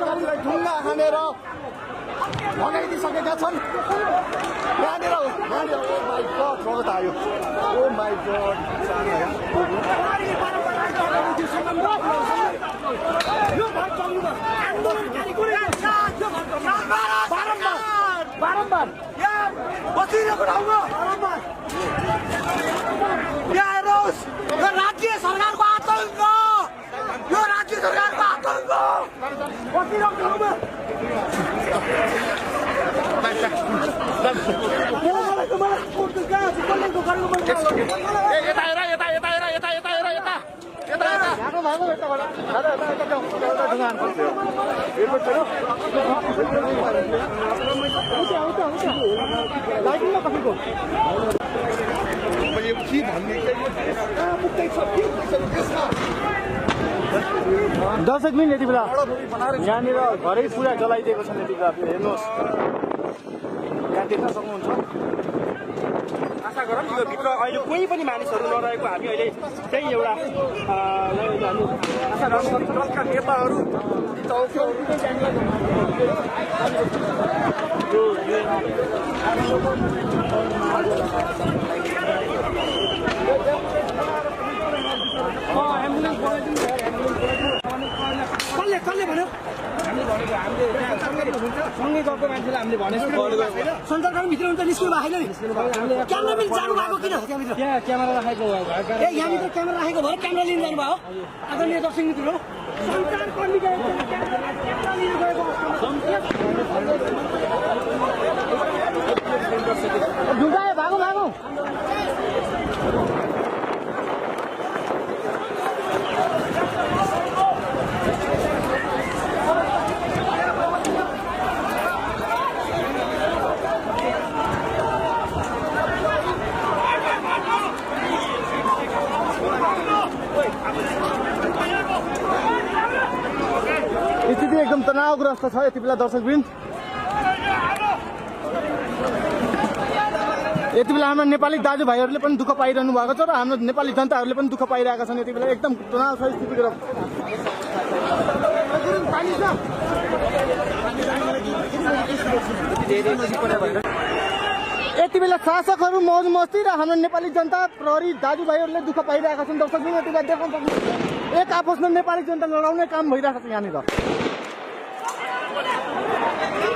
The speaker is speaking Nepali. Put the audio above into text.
नेपालीलाई ढुङ्गा हानेर भगाइदिइसकेका छन्। यहाँनिर ओ माई गड रगत आयो। ओ माई गड बारम्बार बसिरहेको ठाउँमा बारम्बार यहाँ हेर्नुहोस्, यो राज्य सरकारको आतङ्क, यो राज्य सरकारको आतङ्क बसिरहेको ठाउँमा। दर्शक पनि यति बेला यहाँनिर घरै पुरा जलाइदिएको छ। यति बेला हेर्नुहोस्, यहाँ देख्न सक्नुहुन्छ। आशा गरौँ यो भित्र अहिले कोही पनि मानिसहरू नरहेको हामी अहिले त्यही एउटा आशा गरौँ दलका नेताहरू कसले भन्यो? सँगै गएको मान्छेलाई हामीले भनेको सञ्चारकर्मीभित्र हुन्छ, निस्किनु भएको छैन नि। क्यामेराम्यान जानु भएको किन त्यहाँभित्र? त्यहाँ क्यामेरा राखेको यहाँभित्र क्यामेरा राखेको भएर क्यामेरा लिनु जानुभयो। आदरणीय दर्शक मित्रहरू, सञ्चारकर्मी क्यामेरा लिनु गएको ढुङ्गायो भागो भागो। स्थिति एकदम तनावग्रस्त छ यति बेला दर्शकवृन्द। यति बेला हाम्रो नेपाली दाजुभाइहरूले पनि दुःख पाइरहनु भएको छ र हाम्रो नेपाली जनताहरूले पनि दुःख पाइरहेका छन्। यति बेला एकदम तनाव छ स्थितिको। यति बेला शासकहरू मौज मस्ती र हाम्रो नेपाली जनता प्रहरी दाजुभाइहरूले दुःख पाइरहेका छन्। दर्शकवृन्द यति बेला देख्न सक्नुहुन्छ, एक आपसमा नेपाली जनता लडाउने काम भइरहेको छ यहाँनिर।